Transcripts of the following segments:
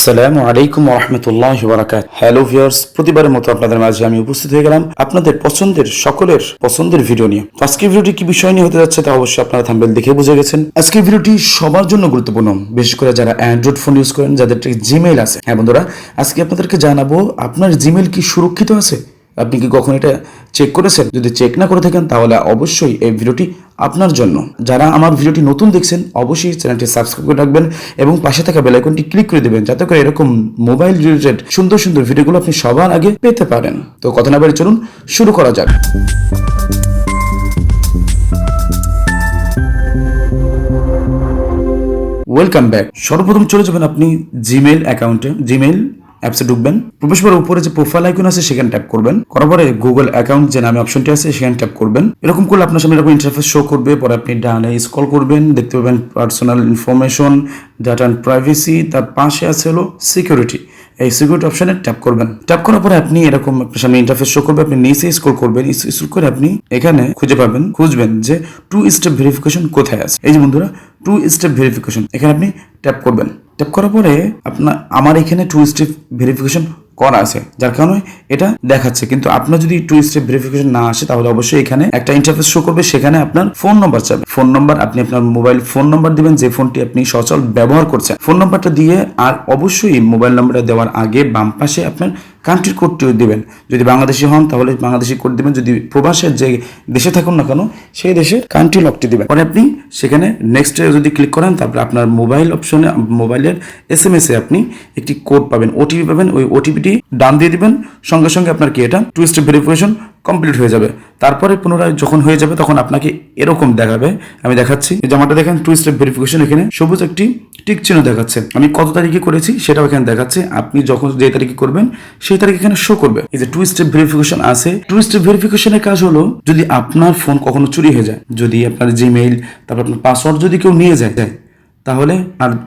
আসসালামু আলাইকুম ওয়া রাহমাতুল্লাহি ওয়া বারাকাতুহু। হ্যালো ভিউয়ার্স, প্রতিবারের মতো আপনাদের মাঝে আমি উপস্থিত হয়ে গেলাম আপনাদের সকলের পছন্দের ভিডিও নিয়ে। আজকের ভিডিওটি কি বিষয় নিয়ে হতে যাচ্ছে তা অবশ্যই আপনারা থাম্বনেল দেখে বুঝে গেছেন। আজকের ভিডিওটি সবার জন্য গুরুত্বপূর্ণ, বিশেষ করে যারা অ্যান্ড্রয়েড ফোন ইউজ করেন, যাদের জিমেইল আছে। হ্যাঁ বন্ধুরা, আজকে আপনাদেরকে জানাবো আপনার জিমেইল কি সুরক্ষিত আছে। আপনি কি কখন এটা চেক করেছেন? যদি চেক না করে থাকেন তাহলে অবশ্যই এই ভিডিওটি আপনার জন্য। যারা আমার ভিডিওটি নতুন দেখছেন অবশ্যই চ্যানেলটি সাবস্ক্রাইব করে রাখবেন এবং পাশে থাকা বেল আইকনটি ক্লিক করে দেবেন, যাতে করে এরকম মোবাইল রিলেটেড সুন্দর সুন্দর ভিডিওগুলো আপনি সবার আগে পেতে পারেন। তো কথা না বলে চলুন শুরু করা যাক। Welcome back. সর্বপ্রথম চলে যাবেন আপনি জিমেইল অ্যাকাউন্টে, জিমেইল অ্যাপসে ঢুকবেন। প্রবেশ করার উপরে যে প্রোফাইল আইকন আছে সেখানে ট্যাপ করবেন। করার পরে গুগল অ্যাকাউন্ট যে নামে অপশনটি আছে সেখানে ট্যাপ করবেন। এরকম করলে আপনার সামনে এরকম ইন্টারফেস শো করবে। পরে আপনি ডানে স্ক্রল করবেন, দেখতে পাবেন personal information, data and privacy. তার পাশে আছে হলো সিকিউরিটি। এই সিকিউরিটি অপশনে ট্যাপ করবেন। ট্যাপ করার পরে আপনি এরকম আপনার সামনে ইন্টারফেস শো করবে। আপনি নিচে স্ক্রল করবেন, স্ক্রল করে আপনি এখানে খুঁজবেন যে 2 স্টেপ ভেরিফিকেশন কোথায় আছে। এই যে বন্ধুরা 2 স্টেপ ভেরিফিকেশন, এখানে আপনি ট্যাপ করবেন। ট্যাপ করার পরে আমার এখানে 2 স্টেপ ভেরিফিকেশন করা আছে, যার কারণে এটা দেখাচ্ছে। কিন্তু আপনার যদি 2 স্টেপ ভেরিফিকেশন না আসে তাহলে অবশ্যই এখানে একটা ইন্টারফেস শো করবে, সেখানে আপনার ফোন নম্বর চাবে। ফোন নম্বর আপনি আপনার মোবাইল ফোন নম্বর দিবেন, যে ফোনটি আপনি সচল ব্যবহার করছেন ফোন নম্বরটা দিয়ে, আর অবশ্যই মোবাইল নম্বরটা দেওয়ার আগে বাম পাশে আপনার কান্ট্রি কোডটিও দিবেন। যদি বাংলাদেশি হন তাহলে বাংলাদেশি কোড দিবেন, যদি প্রবাসের যে দেশে থাকুন না কেন সেই দেশের কান্ট্রি লকটি দিবেন। পরে আপনি সেখানে নেক্সটে যদি ক্লিক করেন তারপরে আপনার মোবাইল অপশনে মোবাইলের SMS এ আপনি একটি কোড পাবেন, ওটিপি পাবেন। ওই ওটিপিটি ডান দিয়ে দিবেন, সঙ্গে সঙ্গে আপনার কি এটা 2 স্টেপ ভেরিফিকেশন কমপ্লিট হয়ে যাবে। তারপরে পুনরায় যখন হয়ে যাবে তখন আপনাকে এরকম দেখাবে। আমি দেখাচ্ছি, এই জামাটা দেখেন 2 স্টেপ ভেরিফিকেশন, এখানে সবুজ একটি টিক চিহ্ন দেখাচ্ছে। আমি কত তারিখে করেছি সেটাও এখানে দেখাচ্ছে। আপনি যখন যে তারিখে করবেন সেই তারিখ এখানে শো করবে। এই যে 2 স্টেপ ভেরিফিকেশন আছে, 2 স্টেপ ভেরিফিকেশনের কাজ হলো যদি আপনার ফোন কখনো চুরি হয়ে যায়, যদি আপনার জিমেইল তারপর আপনার পাসওয়ার্ড যদি কেউ নিয়ে যায়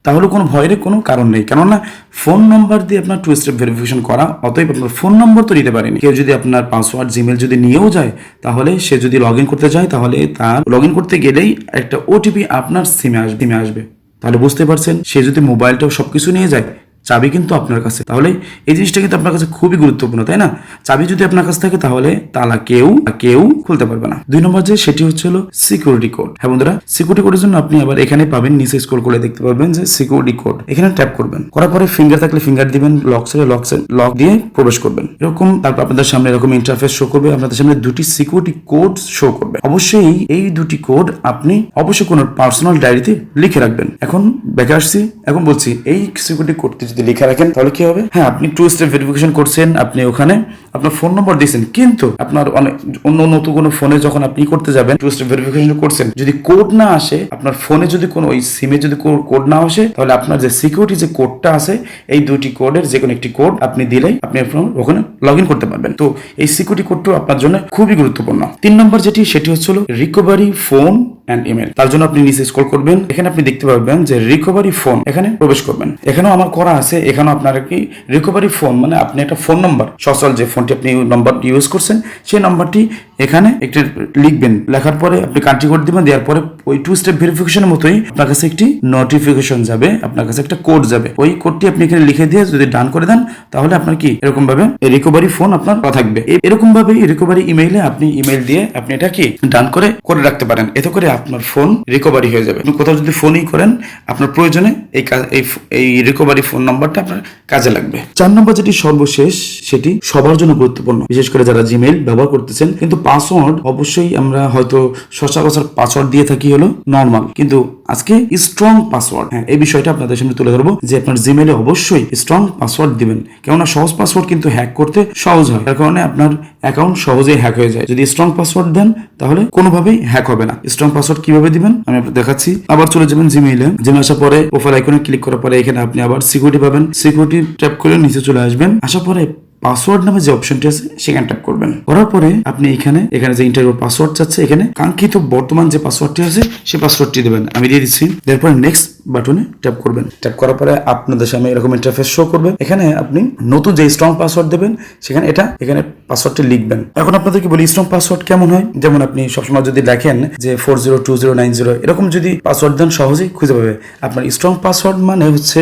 তাহলে কোনো ভয়ের কোনো কারণ নেই, কেননা ফোন নম্বর দিয়ে আপনার 2 স্টেপ ভেরিফিকেশন করা। অতএব আপনার ফোন নম্বর তো নিতে পারেনি। কেউ যদি আপনার পাসওয়ার্ড জিমেইল যদি নিয়েও যায়, তাহলে সে যদি লগ ইন করতে যায় তাহলে তার লগ ইন করতে গেলেই একটা ওটিপি আপনার সিমে আসবে। তাহলে বুঝতে পারছেন, সে যদি মোবাইলটাও সবকিছু নিয়ে যায়, চাবি কিন্তু আপনার কাছে। তাহলে এই জিনিসটা কিন্তু আপনার কাছে খুবই গুরুত্বপূর্ণ, তাই না? চাবি যদি আপনার কাছে থাকে তাহলে তালা কেউ খুলতে পারবে না। 2 নম্বর যে সেটি হচ্ছে হলো সিকিউরিটি কোড। হ্যাঁ বন্ধুরা, সিকিউরিটি কোডের জন্য আপনি আবার এখানে পাবেন, নিচে স্ক্রল করে দেখতে পাবেন যে সিকিউরিটি কোড, এখানে ট্যাপ করবেন। করার পরে ফিঙ্গার থাকলে ফিঙ্গার দিবেন, লক দিয়ে প্রবেশ করবেন। এরকম তারপর আপনাদের সামনে এরকম ইন্টারফেস শো করবে, আপনাদের সামনে 2টি সিকিউরিটি কোড শো করবে। অবশ্যই এই 2টি কোড আপনি অবশ্যই কোনো পার্সোনাল ডায়েরিতে লিখে রাখবেন। এখন ব্যাকে আসছি, এখন বলছি এই সিকিউরিটি কোডটি যদি লিখে রাখেন তাহলে কি হবে? হ্যাঁ, আপনি 2 স্টেপ ভেরিফিকেশন করছেন, আপনি ওখানে আপনার ফোন নম্বর দিয়েছেন, কিন্তু আপনার অন্য নতুন কোনো ফোনে যখন আপনি করতে যাবেন 2 স্টেপ ভেরিফিকেশন করছেন, যদি কোড না আসে, আপনার ফোনে যদি কোনো ওই সিমে যদি কোড না আসে, তাহলে আপনার যে সিকিউরিটি যে কোডটা আছে এই 2টি কোডের যে কোনো একটি কোড আপনি দিলেই আপনি ওখানে লগ ইন করতে পারবেন। তো এই সিকিউরিটি কোডটা আপনার জন্য খুবই গুরুত্বপূর্ণ। 3 নম্বর সেটি হচ্ছে হলো রিকভারি ফোন অ্যান্ড ইমেল। তার জন্য আপনি নিচে স্ক্রল করবেন, এখানে আপনি দেখতে পাবেন যে রিকভারি ফোন, এখানে প্রবেশ করবেন। এখানেও আমার করা আছে, এখানেও আপনার কি রিকভারি ফোন মানে আপনি একটা ফোন নম্বর, সচল যে ফোনটি আপনি নম্বর ইউজ করছেন সেই নম্বরটি এখানে একটি লিখবেন। লেখার পরে আপনি কান্ট্রি কোড দিবেন, দেওয়ার পরে ওই 2 স্টেপ ভেরিফিকেশনের মতোই আপনার কাছে একটি নোটিফিকেশন যাবে, আপনার কাছে একটা কোড যাবে। ওই কোডটি আপনি এখানে লিখে দিয়ে যদি ডান করে দেন তাহলে আপনার কি এরকম ভাবে রিকভারি ফোন আপনার থাকবে। এরকম ভাবে রিকভারি ইমেইলে আপনি ইমেইল দিয়ে আপনি এটা কি ডান করে রাখতে পারেন। এতে করে আপনার ফোন রিকভারি হয়ে যাবে। আপনি কোথাও যদি ফোনই করেন, আপনার প্রয়োজনে এই রিকভারি ফোন নাম্বারটা আপনার কাজে লাগবে। 4 নম্বর যেটি সর্বশেষ, সেটি সবার জন্য গুরুত্বপূর্ণ, বিশেষ করে যারা জিমেইল ব্যবহার করতেছেন। কিন্তু পাসওয়ার্ড অবশ্যই আমরা হয়তো সচরাচর পাসওয়ার্ড দিয়ে থাকি হলো নর্মাল, কিন্তু আজকে স্ট্রং পাসওয়ার্ড, হ্যাঁ এই বিষয়টা আপনাদের সামনে তুলে ধরবো যে আপনার জিমেইলে অবশ্যই স্ট্রং পাসওয়ার্ড দিবেন। কেননা সহজ পাসওয়ার্ড কিন্তু হ্যাক করতে সহজ হয়, তার কারণে আপনার অ্যাকাউন্ট সহজেই হ্যাক হয়ে যায়। যদি স্ট্রং পাসওয়ার্ড দেন তাহলে কোনোভাবেই হ্যাক হবে না। স্ট্রং পাসওয়ার্ড কিভাবে দিবেন আমি আপনাদের দেখাচ্ছি। আবার চলে যাবেন জিমেইলে, আসার পরে প্রোফাইল আইকনে ক্লিক করার পরে এখানে আপনি আবার সিকিউরিটি পাবেন, সিকিউরিটি ট্যাপ করে নিচে চলে আসবেন। আসার পরে পাসওয়ার্ড নামে যে অপশনটি আছে সেখানে ট্যাপ করবেন। করার পরে আপনি এখানে যে ইন্টারভিউ পাসওয়ার্ড চাচ্ছে, এখানে কাঙ্ক্ষিত বর্তমান যে পাসওয়ার্ডটি আছে সেই পাসওয়ার্ডটি দেবেন। আমি দিয়ে দিচ্ছি। এরপরে নেক্সট বাটনে ট্যাপ করবেন। ট্যাপ করার পরে আপনাদের সামনে এরকম ইন্টারফেস শো করবে। এখানে আপনি নতুন যে স্ট্রং পাসওয়ার্ড দেবেন সেখানে এখানে পাসওয়ার্ডটি লিখবেন। এখন আপনাদেরকে বলি স্ট্রং পাসওয়ার্ড কেমন হয়। যেমন আপনি সবসময় যদি দেখেন যে 402090 এরকম যদি পাসওয়ার্ড দেন সহজেই খুঁজে পাবে। আপনার স্ট্রং পাসওয়ার্ড মানে হচ্ছে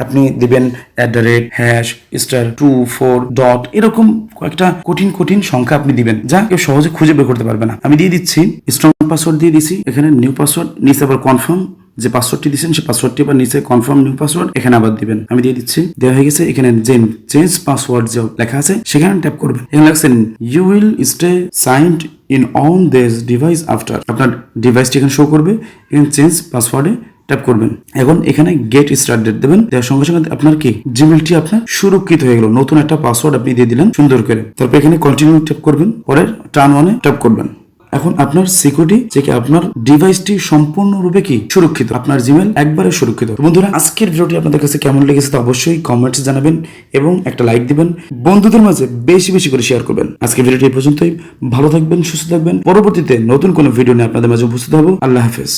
আপনি দিবেন @#*24 এরকম কয়েকটা কঠিন সংখ্যা আপনি দিবেন যা কেউ সহজে খুঁজে বের করতে পারবে না। আমি দিয়ে দিচ্ছি স্ট্রং পাসওয়ার্ড দিয়ে দিছি। এখানে নিউ পাসওয়ার্ড, নিচে আবার কনফার্ম যে পাসওয়ার্ডটি দিচ্ছেন সেই পাসওয়ার্ডটি আবার নিচে কনফার্ম নিউ পাসওয়ার্ড এখানে আবার দিবেন। আমি দিয়ে দিচ্ছি, দেওয়া হয়ে গেছে। এখানে চেঞ্জ পাসওয়ার্ড যে লেখা আছে সেখানে ট্যাপ করবেন। এখানে লাগছে you will stay signed in on this device after. আপনার ডিভাইসটি এখানে শো করবে। এখানে চেঞ্জ পাসওয়ার্ডে ট্যাপ করবেন। এখন এখানে গেট স্টার্টেড দেবেন। দেওয়ার সঙ্গে সঙ্গে আপনার কি জিমেলটি আপনার সুরক্ষিত হয়ে গেল। নতুন একটা পাসওয়ার্ড আপনি দিয়ে দিলেন সুন্দর করে। তারপর এখানে কন্টিনিউ ট্যাপ করবেন। পরের টার্ন অনে ট্যাপ করবেন। এখন আপনার সিকিউরিটি যে আপনার ডিভাইসটি সম্পূর্ণরূপে কি সুরক্ষিত, আপনার জিমেল একবারে সুরক্ষিত। বন্ধুরা, আজকের ভিডিওটি আপনাদের কাছে কেমন লেগেছে তা অবশ্যই কমেন্টস জানাবেন এবং একটা লাইক দিবেন। বন্ধুদের মাঝে বেশি বেশি করে শেয়ার করবেন। আজকের ভিডিওটি এই পর্যন্তই। ভালো থাকবেন, সুস্থ থাকবেন। পরবর্তীতে নতুন কোনো ভিডিও নিয়ে আপনাদের মাঝে উপস্থিত হব। আল্লাহ হাফেজ।